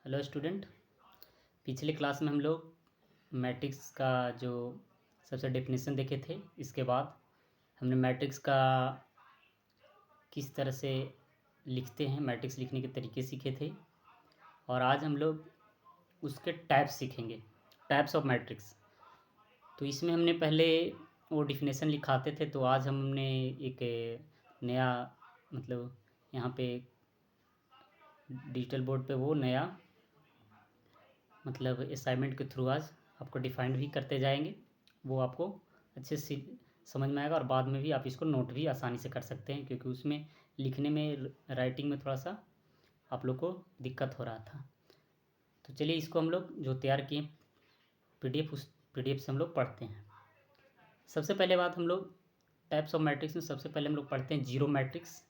Hello student. पिछले class में हम लोग मैट्रिक्स का जो सबसे डेफिनेशन देखे थे, इसके बाद हमने मैट्रिक्स का किस तरह से लिखते हैं, मैट्रिक्स लिखने के तरीके सीखे थे। और आज हम लोग उसके टाइप्स सीखेंगे, टाइप्स ऑफ मैट्रिक्स। तो इसमें हमने पहले वो डिफिनेशन लिखाते थे, तो आज हमने एक नया मतलब यहाँ पे डिजिटल बोर्ड पे वो नया मतलब असाइनमेंट के थ्रू आज आपको डिफाइंड भी करते जाएंगे। वो आपको अच्छे से समझ में आएगा और बाद में भी आप इसको नोट भी आसानी से कर सकते हैं, क्योंकि उसमें लिखने में राइटिंग में थोड़ा सा आप लोग को दिक्कत हो रहा था। तो चलिए इसको हम लोग जो तैयार किए पीडीएफ, उस पीडीएफ से हम लोग पढ़ते हैं। सबसे पहले बात, हम लोग टाइप्स ऑफ मैट्रिक्स में सबसे पहले हम लोग पढ़ते हैं जीरो मैट्रिक्स,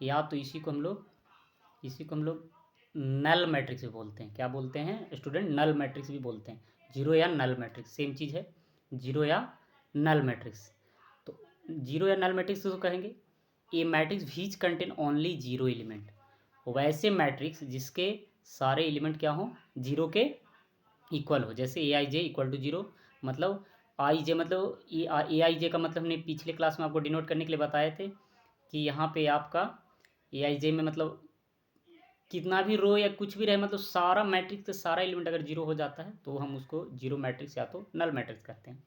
या तो इसी को हम लोग नल मैट्रिक्स भी बोलते हैं। क्या बोलते हैं स्टूडेंट? नल मैट्रिक्स भी बोलते हैं। जीरो या नल मैट्रिक्स सेम चीज़ है, जीरो या नल मैट्रिक्स। तो जीरो या नल मैट्रिक्स तो कहेंगे a matrix which contain only zero element, वैसे मैट्रिक्स जिसके सारे एलिमेंट क्या हों, जीरो के इक्वल हो। जैसे ए आई जे इक्वल टू जीरो, मतलब आई जे मतलब ए आई जे का मतलब हमने पिछले क्लास में आपको डिनोट करने के लिए बताए थे कि यहाँ पे आपका ए आई जे में मतलब कितना भी रो या कुछ भी रहे, मतलब सारा मैट्रिक्स का सारा एलिमेंट अगर जीरो हो जाता है तो हम उसको जीरो मैट्रिक्स या तो नल मैट्रिक्स कहते हैं।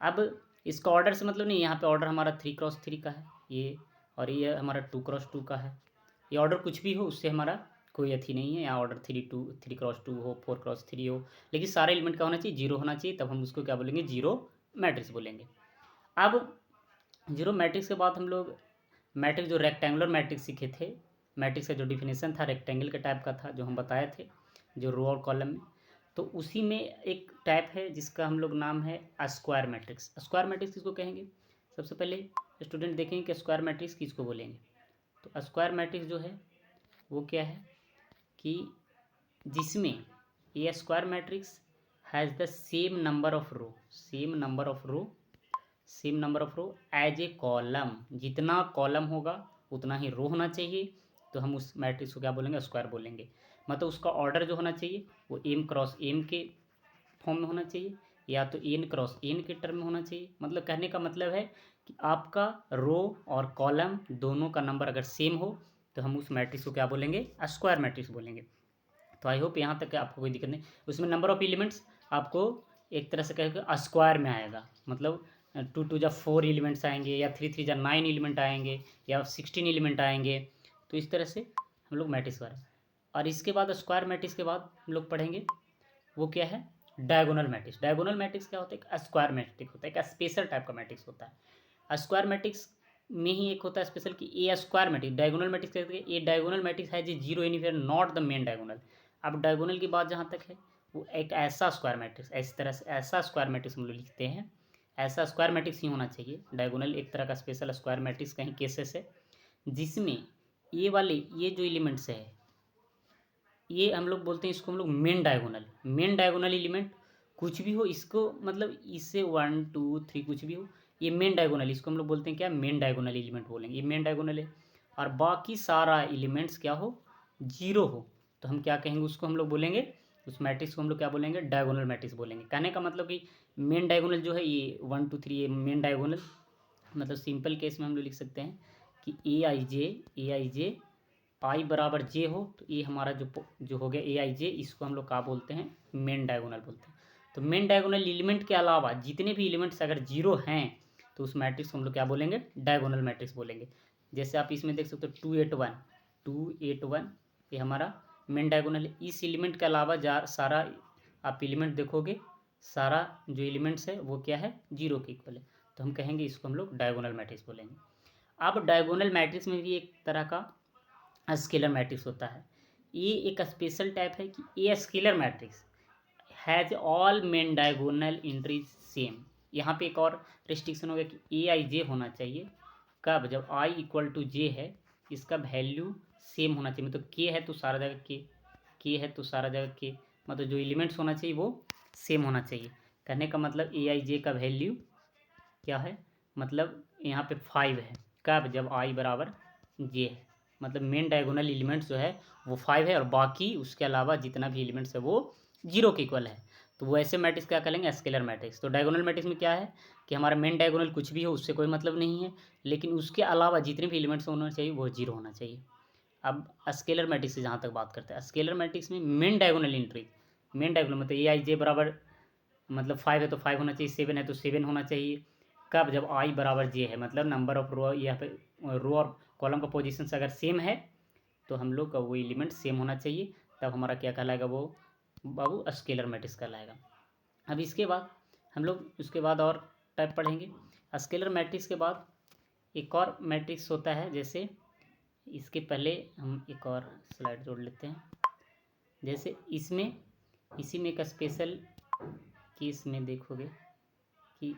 अब इसका ऑर्डर से मतलब नहीं, यहाँ पे ऑर्डर हमारा 3x3 का है ये, और ये हमारा 2x2 का है। ये ऑर्डर कुछ भी हो उससे हमारा कोई अथी नहीं है। यहाँ ऑर्डर 3x2 हो, 4x3 हो, लेकिन सारे एलिमेंट का होना चाहिए, जीरो होना चाहिए, तब हम उसको क्या बोलेंगे? जीरो मैट्रिक्स बोलेंगे। अब जीरो मैट्रिक्स के बाद हम लोग मैट्रिक्स जो रेक्टेंगुलर मैट्रिक्स सीखे थे, मैट्रिक्स का जो डिफिनेशन था रेक्टेंगल के टाइप का था, जो हम बताए थे, जो रो और कॉलम में। तो उसी में एक टाइप है जिसका हम लोग नाम है स्क्वायर मैट्रिक्स। स्क्वायर मैट्रिक्स किसको कहेंगे? सबसे पहले स्टूडेंट देखेंगे कि स्क्वायर मैट्रिक्स किसको बोलेंगे। तो स्क्वायर मैट्रिक्स जो है वो क्या है कि जिसमें ये square matrix has the same number of row, same number of row, same number of row as a column. जितना कॉलम होगा उतना ही रो होना चाहिए, तो हम उस मैट्रिक्स को क्या बोलेंगे? स्क्वायर बोलेंगे। मतलब उसका ऑर्डर जो होना चाहिए वो एम क्रॉस एम के फॉर्म में होना चाहिए, या तो एन क्रॉस एन के टर्म में होना चाहिए। मतलब कहने का मतलब है कि आपका रो और कॉलम दोनों का नंबर अगर सेम हो तो हम उस मैट्रिक्स को क्या बोलेंगे? स्क्वायर मैट्रिक्स बोलेंगे। तो आई होप यहाँ तक आपको कोई दिक्कत नहीं। उसमें नंबर ऑफ एलिमेंट्स आपको एक तरह से कहें स्क्वायर में आएगा, मतलब 2 4 एलिमेंट्स आएंगे, या 3 3 9 एलिमेंट आएंगे, या 16 एलिमेंट आएंगे। तो इस तरह से हम लोग मैट्रिक्स बारे। और इसके बाद स्क्वायर मैट्रिक्स के बाद हम लोग पढ़ेंगे वो क्या है? Diagonal matrix. डायगोनल मैट्रिक्स क्या होता है? एक स्क्वायर मैट्रिक्स होता है, एक स्पेशल टाइप का मैट्रिक्स होता है। स्क्वायर मैट्रिक्स में ही एक होता है स्पेशल कि a square matrix. Diagonal matrix कहते हैं ए डायगोनल मैट्रिक्स है जी zero anywhere not the main diagonal. अब डायगोनल की बात जहाँ तक है, वो एक ऐसा स्क्वायर मैट्रिक्स, इस तरह से ऐसा स्क्वायर मैट्रिक्स हम लोग लिखते हैं। ऐसा स्क्वायर मैट्रिक्स ही होना चाहिए। डायगोनल एक तरह का स्पेशल स्क्वायर मैट्रिक्स कहीं केसेस है जिसमें ये वाले ये जो एलिमेंट्स है, ये हम लोग बोलते हैं इसको हम लोग main diagonal. Main diagonal element कुछ भी हो, इसको मतलब इससे 1 2 3 कुछ भी हो, ये मेन डायगोनल, इसको हम लोग बोलते हैं क्या? मेन डायगोनल एलिमेंट बोलेंगे। ये मेन डायगोनल है और बाकी सारा एलिमेंट्स क्या हो? जीरो हो, तो हम क्या कहेंगे? उसको हम लोग बोलेंगे, उस मैट्रिक्स को हम लोग क्या बोलेंगे? डायगोनल मैट्रिक्स बोलेंगे। कहने का मतलब कि मेन डायगोनल जो है ये 1 2 3, ये मेन डायगोनल। मतलब सिंपल केस में हम लोग लिख सकते हैं कि ए आई जे आई बराबर जे हो, तो ये हमारा जो हो गया ए आई जे, इसको हम लोग क्या बोलते हैं? मेन डायगोनल बोलते हैं। तो मेन डायगोनल एलिमेंट के अलावा जितने भी एलिमेंट्स अगर जीरो हैं तो उस मैट्रिक्स को हम लोग क्या बोलेंगे? डायगोनल मैट्रिक्स बोलेंगे। जैसे आप इसमें देख सकते हो 2 8 1 ये हमारा मेन डायगोनल है। इस एलिमेंट के अलावा सारा आप एलिमेंट देखोगे, सारा जो एलिमेंट्स है वो क्या है? जीरो के इक्वल है, तो हम कहेंगे इसको हम लोग डायगोनल मैट्रिक्स बोलेंगे। अब डायगोनल मैट्रिक्स में भी एक तरह का स्केलर मैट्रिक्स होता है। ये एक स्पेशल टाइप है कि a scalar matrix has all main diagonal entries same. यहाँ पे एक और रिस्ट्रिक्शन हो गया कि ए आई जे होना चाहिए। कब? जब आई इक्वल टू जे है, इसका वैल्यू सेम होना चाहिए। मतलब के है तो सारा जगह के है तो सारा जगह के, मतलब जो एलिमेंट्स होना चाहिए वो सेम होना चाहिए। कहने का मतलब ए आई जे का वैल्यू क्या है? मतलब यहाँ पे 5 है। कब? जब आई बराबर जे है। मतलब मेन डायगोनल एलिमेंट्स जो है वो 5 है और बाकी उसके अलावा जितना भी एलिमेंट्स है वो 0 के इक्वल है। तो वो ऐसे मैट्रिक्स क्या करेंगे, स्केलर मैट्रिक्स। तो डायगोनल मैट्रिक्स में क्या है कि हमारा मेन डायगोनल कुछ भी हो उससे कोई मतलब नहीं है, लेकिन उसके अलावा जितने भी एलिमेंट्स होना चाहिए वो 0 होना चाहिए। अब स्केलर मैट्रिक्स से जहाँ तक बात करते हैं, स्केलर मैट्रिक्स में main diagonal entry, main diagonal मतलब AI बराबर मतलब 5 है तो 5 होना चाहिए, 7 है तो 7 होना चाहिए। कब, जब I बराबर J है, मतलब नंबर ऑफ रो, यहाँ पे रो और कॉलम का पोजीशन अगर सेम है तो हम लोग का वो एलिमेंट सेम होना चाहिए, तब हमारा क्या कहलाएगा, वो बाबू स्केलर मैट्रिक्स कहलाएगा। अब इसके बाद हम लोग उसके बाद और टाइप पढ़ेंगे। स्केलर मैट्रिक्स के बाद एक और मैट्रिक्स होता है, जैसे इसके पहले हम एक और स्लाइड जोड़ लेते हैं। जैसे इसमें इसी में एक स्पेशल केस में देखोगे कि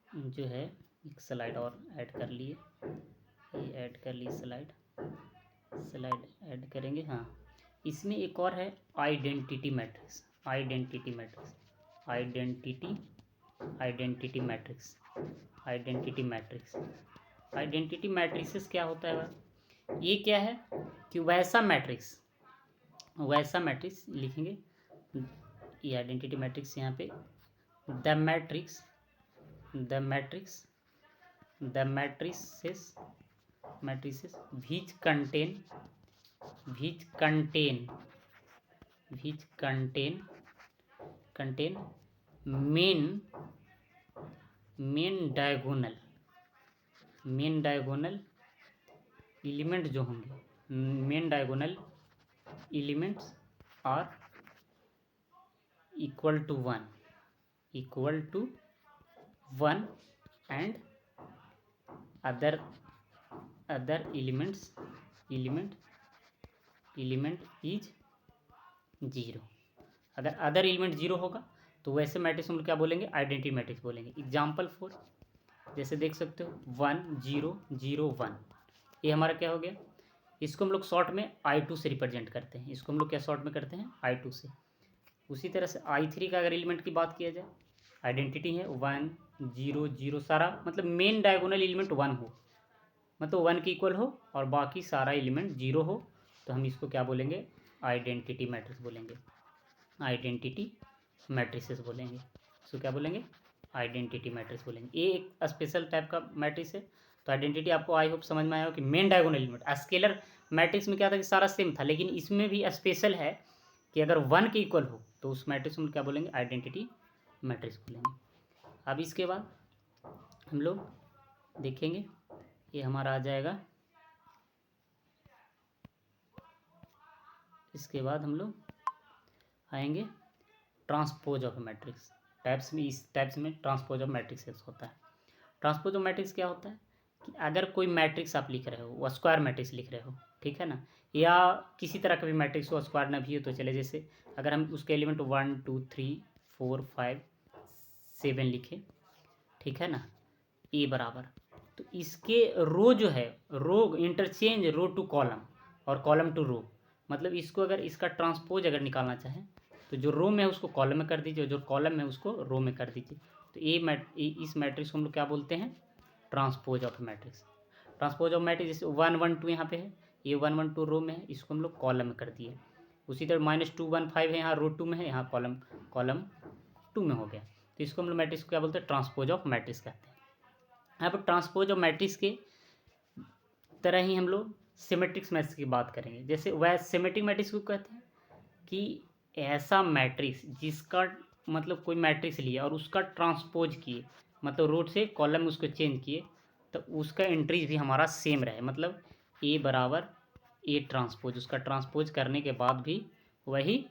जो है एक स्लाइड और ऐड कर लिए, ये ऐड कर ली स्लाइड ऐड करेंगे। हाँ, इसमें एक और है identity matrix, identity matrix, identity matrix, identity matrix. Identity matrix क्या होता है, ये क्या है कि वैसा मैट्रिक्स लिखेंगे, ये आइडेंटिटी मैट्रिक्स यहाँ पे the matrix which contain main diagonal element जो होंगे, main diagonal elements are equal to one and other element is 0। अगर अदर एलिमेंट 0 होगा तो वैसे मैट्रिक्स हम लोग क्या बोलेंगे, आइडेंटिटी मैट्रिक्स बोलेंगे। एग्जाम्पल 4 जैसे देख सकते हो 1 0 0 1, ये हमारा क्या हो गया, इसको हम लोग शॉर्ट में I2 से रिप्रेजेंट करते हैं, इसको हम लोग क्या शॉर्ट में करते हैं, I2 से। उसी तरह से I3 का अगर एलिमेंट की बात किया जाए, आइडेंटिटी है 1 0 0, सारा मतलब मेन डायगोनल एलिमेंट 1 हो, मतलब 1 के इक्वल हो और बाकी सारा एलिमेंट 0 हो, तो हम इसको क्या बोलेंगे, आइडेंटिटी मैट्रिक्स बोलेंगे, आइडेंटिटी मैट्रिसेस बोलेंगे। इसको क्या बोलेंगे, आइडेंटिटी मैट्रिक्स बोलेंगे। ये एक स्पेशल टाइप का मैट्रिक्स है। तो आइडेंटिटी आपको आई होप समझ में आया हो कि main diagonal element, scalar matrix में क्या था कि सारा सेम था, लेकिन इसमें भी स्पेशल है कि अगर 1 के इक्वल हो तो उस मैट्रिक्स में क्या बोलेंगे, आइडेंटिटी मैट्रिक्स बोलेंगे। अब इसके बाद हम लोग देखेंगे, ये हमारा आ जाएगा, इसके बाद हम लोग आएंगे ट्रांसपोज ऑफ मैट्रिक्स टाइप्स में। इस टाइप्स में ट्रांसपोज ऑफ मैट्रिक्स होता है। ट्रांसपोज ऑफ मैट्रिक्स क्या होता है कि अगर कोई मैट्रिक्स आप लिख रहे हो, वो स्क्वायर मैट्रिक्स लिख रहे हो, ठीक है ना, या किसी तरह का भी मैट्रिक्स हो, स्क्वायर ना भी हो तो चले, जैसे अगर हम उसके एलिमेंट 1 2 3 4 5 7 लिखें, ठीक है ना, ए बराबर, तो इसके रो जो है, रो इंटरचेंज रो टू कॉलम और कॉलम टू रो, मतलब इसको अगर इसका ट्रांसपोज अगर निकालना चाहें तो जो रो में है उसको कॉलम में कर दीजिए, जो कॉलम में है उसको रो में कर दीजिए। तो इस मैट्रिक्स को हम लोग क्या बोलते हैं, transpose of matrix. Transpose of matrix जैसे 1 1 2 यहाँ पे है, ये 1 1 2 रो में है, इसको हम लोग कॉलम में कर दिए। उसी तरह -2 1 5 है, यहाँ रो 2 में है, यहाँ कॉलम 2 में हो गया। तो इसको हम लोग मैट्रिक्स को क्या बोलते हैं, ट्रांसपोज ऑफ मैट्रिक्स कहते हैं। यहाँ पर ट्रांसपोज ऑफ मैट्रिक्स के तरह ही हम लोग सिमेट्रिक्स मैट्रिक्स की बात करेंगे। जैसे वह सिमेट्रिक मैट्रिक्स को कहते हैं कि ऐसा मैट्रिक्स जिसका मतलब कोई मैट्रिक्स लिया और उसका ट्रांसपोज किए, मतलब रो से कॉलम में उसको चेंज किए, तो उसका एंट्रीज भी हमारा सेम रहे, मतलब ए बराबर ए ट्रांसपोज, उसका ट्रांसपोज करने के बाद भी वही